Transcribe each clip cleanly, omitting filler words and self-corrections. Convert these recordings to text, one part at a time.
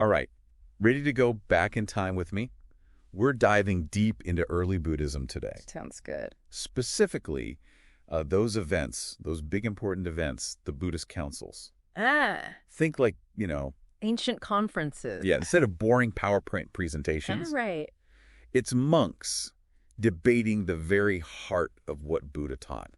All right. Ready to go back in time with me? We're diving deep into early Buddhism today. Sounds good. Specifically, those events, those big important events, the Buddhist councils. Think like, Ancient conferences. yeah, instead of boring PowerPoint presentations, Right. it's monks debating the very heart of what Buddha taught.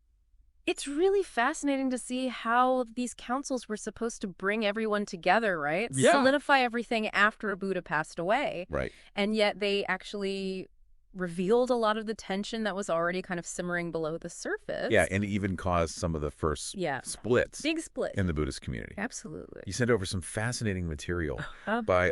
It's really fascinating to see how these councils were supposed to bring everyone together, right? Yeah. Solidify everything after Buddha passed away. Right. And yet they actually revealed a lot of the tension that was already kind of simmering below the surface. Yeah, and it even caused some of the first splits Big split. in the Buddhist community. Absolutely. You sent over some fascinating material by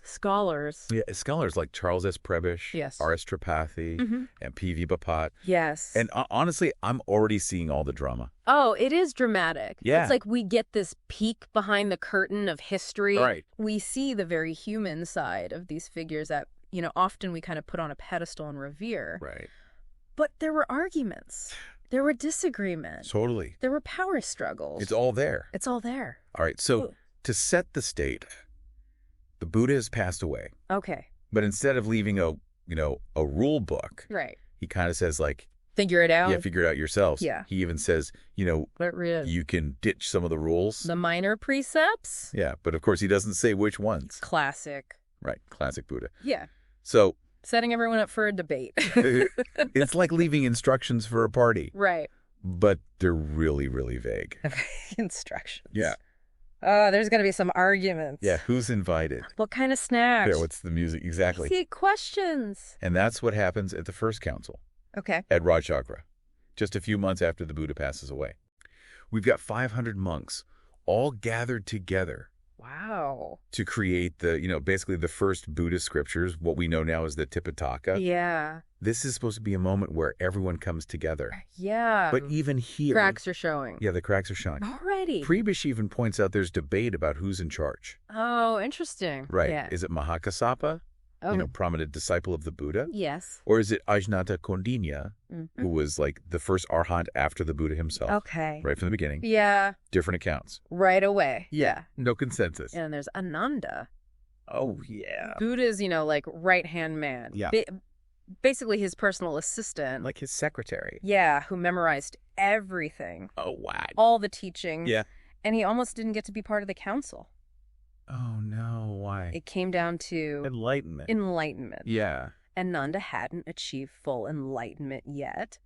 Scholars. scholars like Charles S. Prebish, Yes. R.S. Tripathi, and P.V. Bapat. Yes. And honestly, I'm already seeing all the drama. Oh, it is dramatic. Yeah. It's like we get this peek behind the curtain of history. Right. We see the very human side of these figures that, often we kind of put on a pedestal and revere. Right. But there were arguments. There were disagreements. Totally. There were power struggles. It's all there. It's all there. All right. So to set the state, the Buddha has passed away. Okay. But instead of leaving a rule book, Right. he kind of says like, Figure it out. yeah, figure it out yourselves. Yeah. He even says, What really? you can ditch some of the rules. The minor precepts? Yeah. But of course, he doesn't say which ones. Classic. Right. Classic Buddha. Yeah. So Setting everyone up for a debate. it's like leaving instructions for a party, Right. but they're really, really vague. Instructions. Yeah. There's going to be some arguments. Yeah. Who's invited? What kind of snacks? Yeah, what's the music? Exactly. See, questions. And that's what happens at the first council Okay. at Rajchakra, just a few months after the Buddha passes away. We've got 500 monks all gathered together Wow. to create basically the first Buddhist scriptures, what we know now as the Tipitaka. Yeah. This is supposed to be a moment where everyone comes together. Yeah. But even here... Cracks are showing. Yeah, the cracks are showing. Already. Prebish even points out there's debate about who's in charge. Oh, interesting. Right. Yeah. Is it Mahakassapa, prominent disciple of the Buddha? Yes. Or is it Ajnata Kondinya, who was like the first arhat after the Buddha himself? Okay. Right from the beginning. Yeah. Different accounts. Right away. Yeah. No consensus. And there's Ananda. Oh, yeah. Buddha's, like right-hand man. Yeah. Basically his personal assistant. Like his secretary. Yeah, who memorized everything. Oh, wow. All the teachings. Yeah. And he almost didn't get to be part of the council. Oh, no. Why? It came down to Enlightenment. Yeah. And Nanda hadn't achieved full enlightenment yet.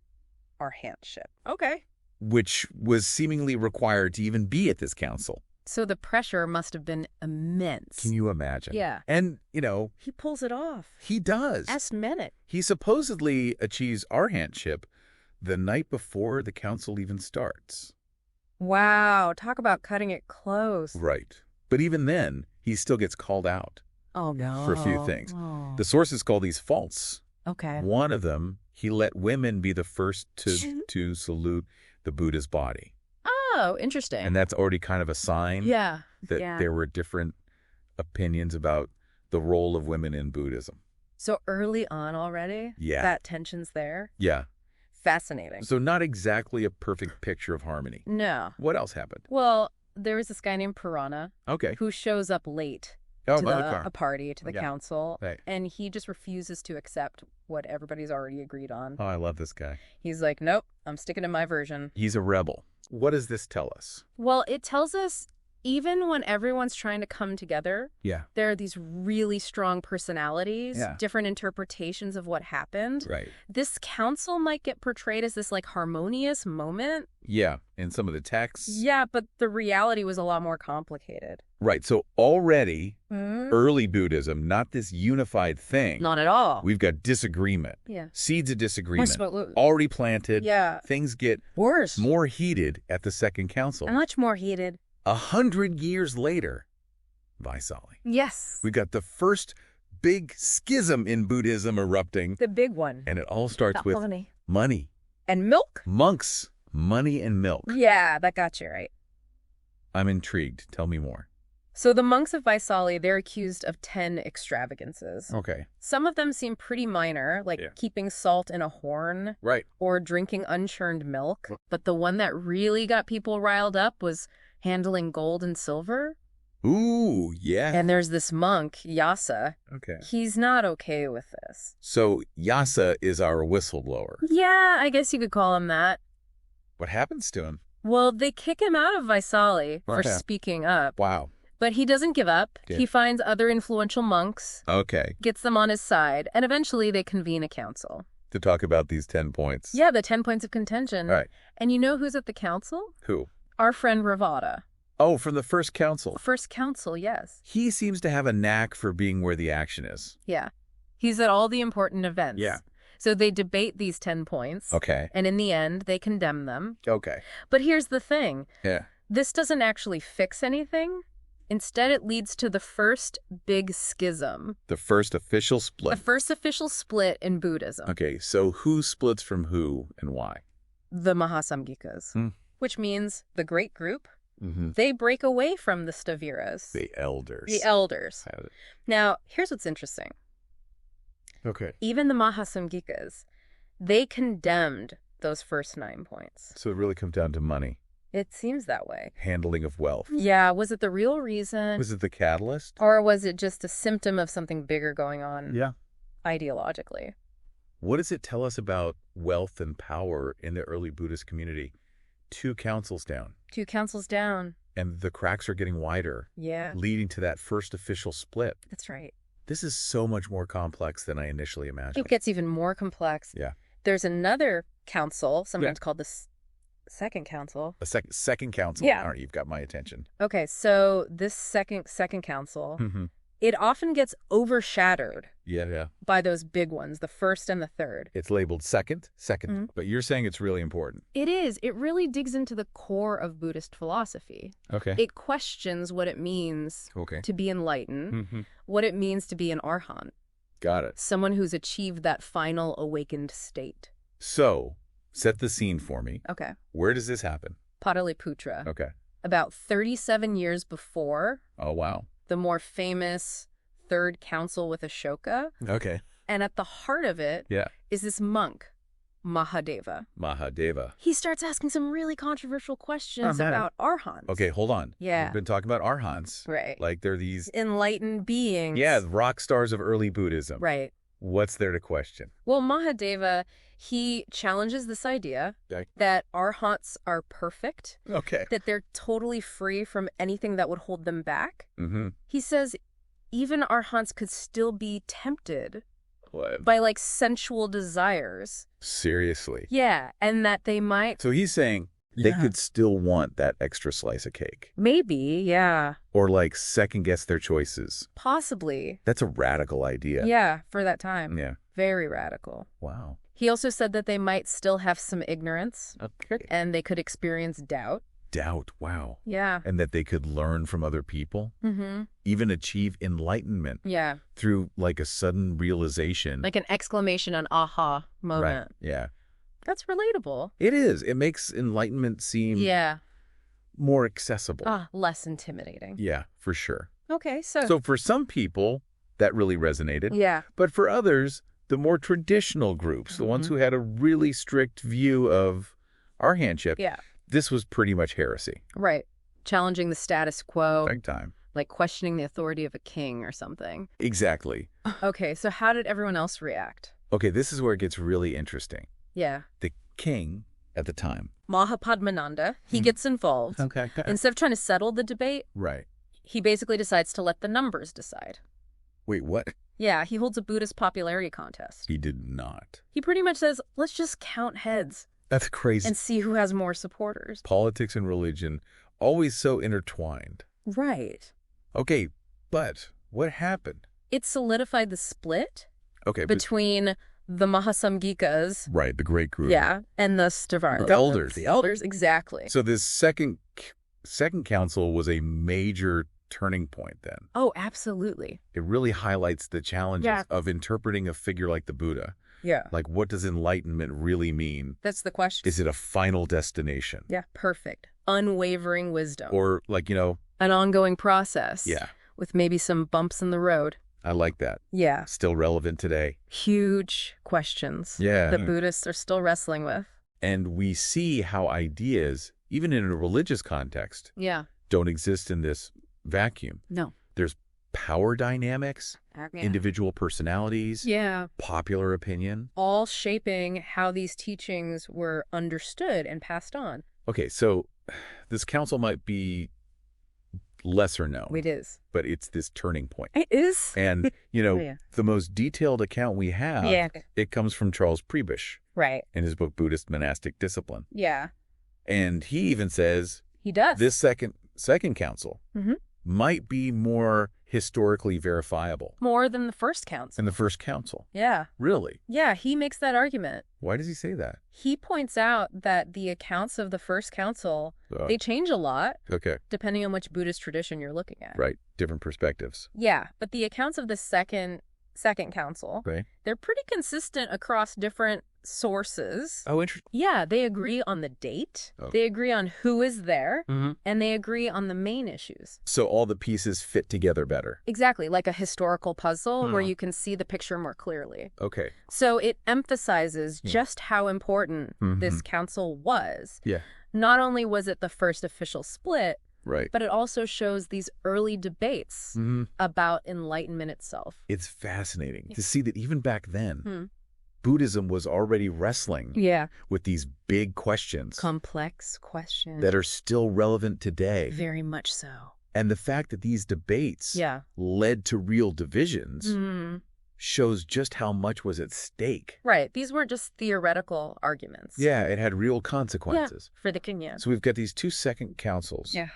Arhantship. Okay. Which was seemingly required to even be at this council. So the pressure must have been immense. Can you imagine? Yeah. And, he pulls it off. he does. Last minute. He supposedly achieves arhantship the night before the council even starts. Wow. Talk about cutting it close. Right. But even then, he still gets called out Oh, no. for a few things. Oh. The sources call these faults. Okay. One of them, he let women be the first to salute the Buddha's body. Oh, interesting. And that's already kind of a sign yeah. that Yeah. there were different opinions about the role of women in Buddhism. So early on already? Yeah. That tension's there? Yeah. Fascinating. So not exactly a perfect picture of harmony. No. What else happened? Well, there was this guy named Purana Okay. who shows up late Oh, to a party, to the Yeah. council, Right. and he just refuses to accept what everybody's already agreed on. Oh, I love this guy. He's like, nope, I'm sticking to my version. He's a rebel. What does this tell us? Well, it tells us even when everyone's trying to come together, Yeah. there are these really strong personalities, Yeah. different interpretations of what happened. Right. This council might get portrayed as this harmonious moment. Yeah. In some of the texts. Yeah, but the reality was a lot more complicated. Right. So already early Buddhism, not this unified thing. Not at all. We've got disagreement. Yeah. Seeds of disagreement. Absolutely. Already planted. Yeah. Things get Worse. more heated at the second council. Much more heated. 100 years later, Vaisali. Yes. We got the first big schism in Buddhism erupting. The big one. And it all starts with money. And milk? Monks, money, and milk. Yeah, that got you right. I'm intrigued. Tell me more. So the monks of Vaisali, they're accused of 10 extravagances. Okay. Some of them seem pretty minor, like keeping salt in a horn. Right. Or drinking unchurned milk. But the one that really got people riled up was handling gold and silver. Ooh, yeah. And there's this monk, Yasa. Okay. He's not okay with this. So Yasa is our whistleblower. Yeah, I guess you could call him that. What happens to him? Well, they kick him out of Vaisali for Yeah. speaking up. Wow. But he doesn't give up. Yeah. He finds other influential monks, Okay. gets them on his side, and eventually they convene a council. To talk about these 10 points. Yeah, the 10 points of contention. All right. And you know who's at the council? Who? Our friend Ravada. Oh, from the first council. First council, yes. He seems to have a knack for being where the action is. Yeah. He's at all the important events. Yeah. So they debate these 10 points. Okay. And in the end, they condemn them. Okay. But here's the thing. Yeah. This doesn't actually fix anything. Instead, it leads to the first big schism. The first official split. The first official split in Buddhism. Okay, so who splits from who and why? The Mahasamgikas. Hmm. Which means the great group, Mm-hmm. they break away from the Staviras. The elders. The elders. Had it. Now, here's what's interesting. Okay. Even the Mahasamgikas, they condemned those first 9 points. So it really comes down to money. It seems that way. Handling of wealth. Yeah, was it the real reason? Was it the catalyst? Or was it just a symptom of something bigger going on ideologically? What does it tell us about wealth and power in the early Buddhist community? 2 councils down. 2 councils down. And the cracks are getting wider, Yeah, leading to that first official split. that's right. This is so much more complex than I initially imagined. It gets even more complex. Yeah. There's another council, sometimes called the second council. A second council. Yeah. All right, you've got my attention. Okay, so this second council, Mm-hmm. it often gets overshadowed Yeah. by those big ones, the first and the third. It's labeled second, Mhm. but you're saying it's really important. It is. It really digs into the core of Buddhist philosophy. Okay. It questions what it means Okay. to be enlightened, Mm-hmm. what it means to be an arhat, Got it. someone who's achieved that final awakened state. So, set the scene for me. Okay. Where does this happen? Pataliputra. Okay. About 37 years before Oh, wow. the more famous Third Council with Ashoka. Okay. And at the heart of it Yeah. is this monk, Mahadeva. Mahadeva. He starts asking some really controversial questions man. about arhats. Okay, hold on. Yeah. We've been talking about arhats. Right. Like they're these, Enlightened beings. yeah, rock stars of early Buddhism. Right. What's there to question? Well, Mahadeva, he challenges this idea Okay. that arhats are perfect, Okay. that they're totally free from anything that would hold them back. Mm-hmm. He says even arhats could still be tempted What? by like sensual desires. Seriously. Yeah, and that they might So he's saying they could still want that extra slice of cake. maybe, yeah, Or like second guess their choices. possibly. That's a radical idea. Yeah, for that time. Yeah. Very radical. Wow. He also said that they might still have some ignorance Okay. and they could experience doubt. Doubt. Wow. Yeah. And that they could learn from other people, Mm-hmm. even achieve enlightenment Yeah. through like a sudden realization. Like an exclamation, an aha moment. Right. Yeah. That's relatable. It is. It makes enlightenment seem Yeah. more accessible. Less intimidating. Yeah, for sure. Okay, so. So for some people, that really resonated. Yeah. But for others, the more traditional groups, the ones Mm-hmm. who had a really strict view of arhatship, Yeah. this was pretty much heresy. Right. Challenging the status quo, Big time. like questioning the authority of a king or something. Exactly. Okay, so how did everyone else react? Okay, this is where it gets really interesting. Yeah. The king at the time. Mahapadmananda, he gets involved. Okay. Instead of trying to settle the debate, Right. he basically decides to let the numbers decide. Wait, what? Yeah, he holds a Buddhist popularity contest. He did not. He pretty much says, let's just count heads That's crazy. and see who has more supporters. Politics and religion, always so intertwined. Right. Okay, but what happened? It solidified the split Okay, but, between the Mahasamgikas, right, the great group. yeah, and the Stavaras. The elders. The elders, exactly. So this second council was a major turning point then. Oh, absolutely. It really highlights the challenges Yeah. of interpreting a figure like the Buddha. Yeah. Like, what does enlightenment really mean? That's the question. Is it a final destination? Yeah, perfect. Unwavering wisdom. Or like, an ongoing process. yeah, With maybe some bumps in the road. I like that. Yeah. Still relevant today. Huge questions. Yeah. That Buddhists are still wrestling with. And we see how ideas, even in a religious context, Yeah. don't exist in this vacuum. No. There's power dynamics, individual personalities, Yeah. popular opinion. All shaping how these teachings were understood and passed on. Okay, so this council might be lesser known. It is. But it's this turning point. It is. And, Yeah. the most detailed account we have, it comes from Charles Prebish Right. in his book, Buddhist Monastic Discipline. Yeah. And he even says He does. this second council Mhm. might be more historically verifiable More than the first council. than the first council. Yeah. Really? Yeah, he makes that argument. Why does he say that? He points out that the accounts of the first council, they change a lot Okay, depending on which Buddhist tradition you're looking at. right. Different perspectives. Yeah, but the accounts of the second council, Right. they're pretty consistent across different sources. Oh, interesting. Yeah, they agree on the date, Oh. they agree on who is there, Mm-hmm. and they agree on the main issues. So all the pieces fit together better. Exactly, like a historical puzzle where Hmm. you can see the picture more clearly. Okay. So it emphasizes Yeah. just how important this council was. Yeah. Not only was it the first official split, Right. but it also shows these early debates Mm-hmm. about enlightenment itself. It's fascinating to see that even back then, Hmm. Buddhism was already wrestling Yeah. with these big questions Complex question. that are still relevant today. Very much so. And the fact that these debates Yeah. led to real divisions Mhm. shows just how much was at stake. Right. These weren't just theoretical arguments. Yeah, it had real consequences. For the Kenyan. So we've got these two second councils, Yeah.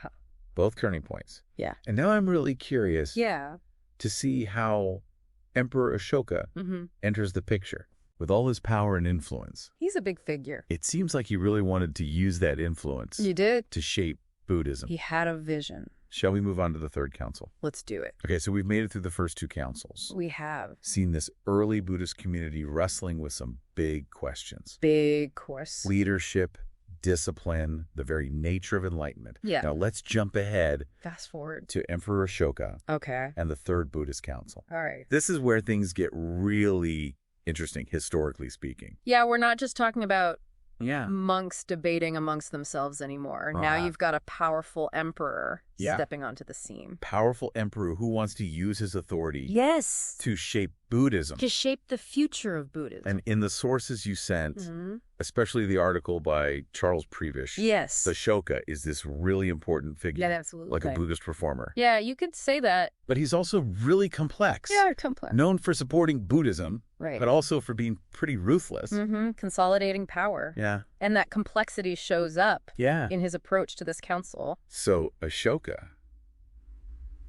both turning points. Yeah. And now I'm really curious Yeah. to see how Emperor Ashoka Mm-hmm. enters the picture. With all his power and influence, He's a big figure. it seems like he really wanted to use that influence You did? to shape Buddhism. He had a vision. Shall we move on to the third council? Let's do it. Okay, so we've made it through the first two councils. We have. Seen this early Buddhist community wrestling with some big questions. Big course. Leadership, discipline, the very nature of enlightenment. Yeah. Now let's jump ahead Fast forward. to Emperor Ashoka Okay. and the Third Buddhist Council. All right. This is where things get really interesting, historically speaking. Yeah, we're not just talking about Yeah. monks debating amongst themselves anymore. Now you've got a powerful emperor Yeah. stepping onto the scene. Powerful emperor who wants to use his authority Yes. to shape Buddhism. To shape the future of Buddhism. And in the sources you sent, Mhm. especially the article by Charles Prebish, Yes. Ashoka is this really important figure, Yeah, absolutely. like a Buddhist reformer. Yeah, you could say that. But he's also really complex, complex. known for supporting Buddhism, Right. but also for being pretty ruthless. Mm-hmm. Consolidating power. Yeah. And that complexity shows up Yeah. in his approach to this council. So Ashoka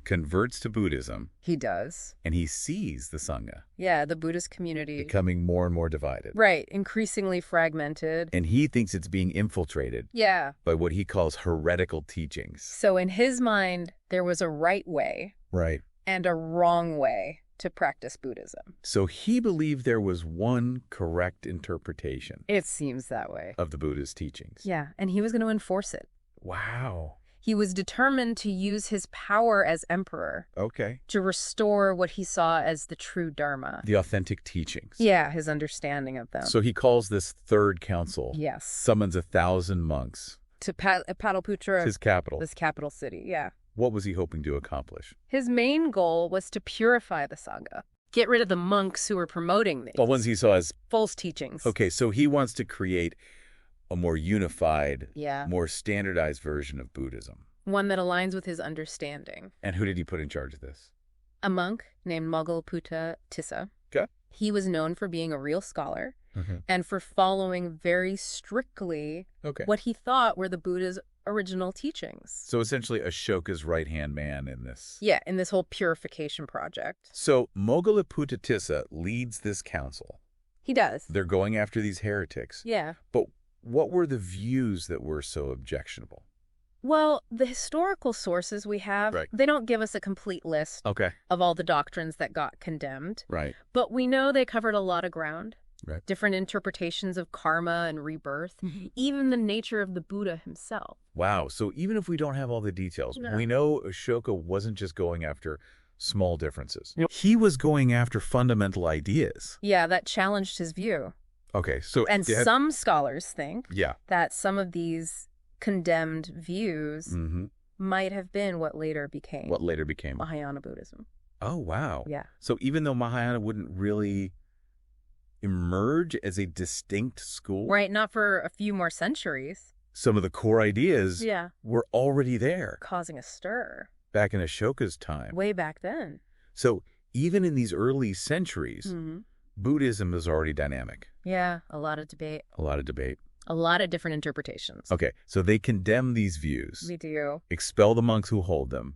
converts to Buddhism, He does. and he sees the Sangha Yeah, the Buddhist community. becoming more and more divided. Right, increasingly fragmented. And he thinks it's being infiltrated Yeah. by what he calls heretical teachings. So in his mind, there was a right way Right. and a wrong way to practice Buddhism. So he believed there was one correct interpretation It seems that way. of the Buddha's teachings. Yeah, and he was going to enforce it. Wow. He was determined to use his power as emperor Okay. to restore what he saw as the true Dharma. The authentic teachings. Yeah, his understanding of them. So he calls this third council, Yes. summons 1,000 monks. To Pataliputra, It's his capital. this capital city, yeah. What was he hoping to accomplish? His main goal was to purify the Sangha. Get rid of the monks who were promoting these The ones he saw as... false teachings. Okay, so he wants to create a more unified, Yeah. more standardized version of Buddhism. One that aligns with his understanding. And who did he put in charge of this? A monk named Moggalaputta Tissa. Okay. He was known for being a real scholar Mm-hmm. and for following very strictly Okay. what he thought were the Buddha's original teachings. So essentially Ashoka's right-hand man in this. Yeah, in this whole purification project. So Moggalaputta Tissa leads this council. He does. They're going after these heretics. Yeah. But what were the views that were so objectionable? Well, the historical sources we have, Right. they don't give us a complete list Okay. of all the doctrines that got condemned. Right. But we know they covered a lot of ground. Right. Different interpretations of karma and rebirth, even the nature of the Buddha himself. Wow. So even if we don't have all the details, No. we know Ashoka wasn't just going after small differences. He was going after fundamental ideas. Yeah, that challenged his view. Okay. So And some scholars think yeah. that some of these condemned views Mm-hmm. might have been what later became Mahayana Buddhism. Oh, wow. Yeah. So even though Mahayana wouldn't really emerge as a distinct school, Right, not for a few more centuries. some of the core ideas were already there Causing a stir. back in Ashoka's time. Way back then. So even in these early centuries, Buddhism is already dynamic. Yeah, a lot of debate. A lot of debate. A lot of different interpretations. Okay, so they condemn these views, We do. expel the monks who hold them,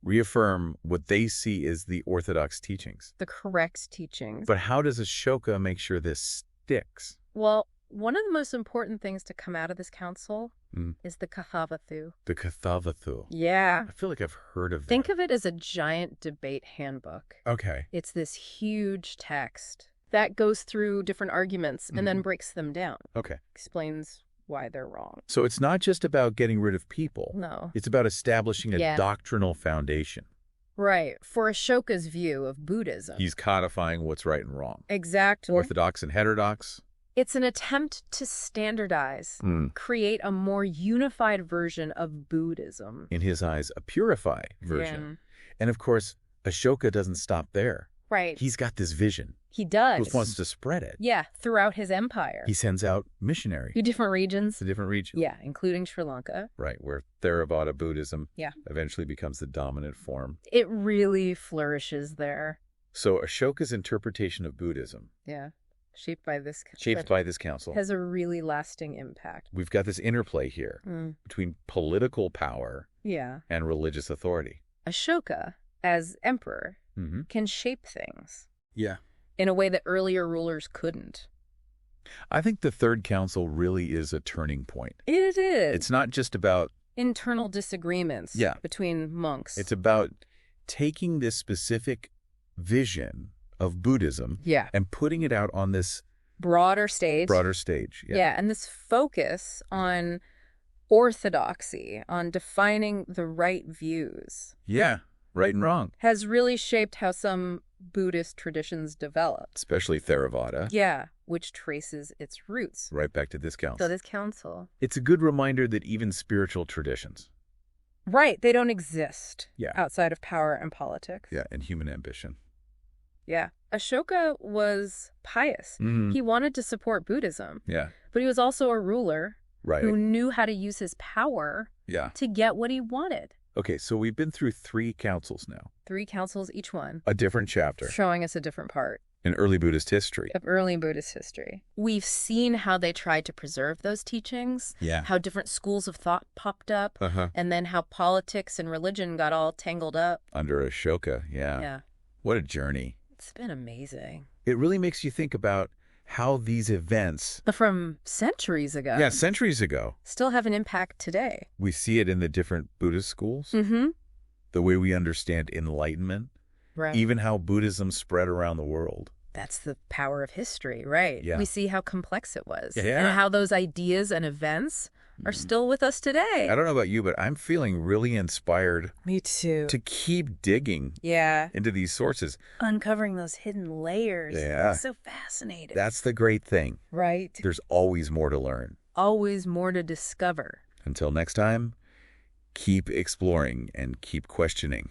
reaffirm what they see as the orthodox teachings. The correct teachings. But how does Ashoka make sure this sticks? Well, one of the most important things to come out of this council is the Kahavathu. The Kathavathu. Yeah. I feel like I've heard of that. Think of it as a giant debate handbook. Okay. It's this huge text that goes through different arguments and then breaks them down. Okay. Explains why they're wrong. So it's not just about getting rid of people. No. It's about establishing a doctrinal foundation. Right. For Ashoka's view of Buddhism. He's codifying what's right and wrong. Exactly. Orthodox and heterodox. It's an attempt to standardize, create a more unified version of Buddhism. In his eyes, a purified version. And of course, Ashoka doesn't stop there. Right. He's got this vision. He does. He wants to spread it. Yeah, throughout his empire. He sends out missionaries To different regions. to different regions. Yeah, including Sri Lanka. Right, where Theravada Buddhism Yeah. eventually becomes the dominant form. It really flourishes there. So Ashoka's interpretation of Buddhism, Yeah. Shaped by this council, has a really lasting impact. we've got this interplay here between political power Yeah. and religious authority. Ashoka, as emperor, can shape things Yeah. in a way that earlier rulers couldn't. I think the Third Council really is a turning point. It is. It's not just about Internal disagreements between monks. It's about taking this specific vision of Buddhism and putting it out on this broader stage. Yeah. And this focus on orthodoxy, on defining the right views. Yeah, right and wrong. Has really shaped how some Buddhist traditions developed. Especially Theravada. Yeah, which traces its roots. Right back to this council. So this council. It's a good reminder that even spiritual traditions. Right, they don't exist Yeah. outside of power and politics. Yeah, and human ambition. Yeah. Ashoka was pious. He wanted to support Buddhism. Yeah. But he was also a ruler Right. who knew how to use his power to get what he wanted. Okay, so we've been through 3 councils now. 3 councils, each one. A different chapter. Showing us a different part In early Buddhist history. of early Buddhist history. We've seen how they tried to preserve those teachings. Yeah. How different schools of thought popped up. And then how politics and religion got all tangled up. Under Ashoka, yeah. What a journey. It's been amazing. It really makes you think about how these events, From centuries ago. yeah, centuries ago, Still have an impact today. we see it in the different Buddhist schools, the way we understand enlightenment, Right. even how Buddhism spread around the world. That's the power of history, right? Yeah. We see how complex it was. Yeah. And how those ideas and events are still with us today. I don't know about you, but I'm feeling really inspired Me too. to keep digging Yeah. into these sources. Uncovering those hidden layers. Yeah. So fascinating. That's the great thing. right. There's always more to learn. Always more to discover. Until next time, keep exploring and keep questioning.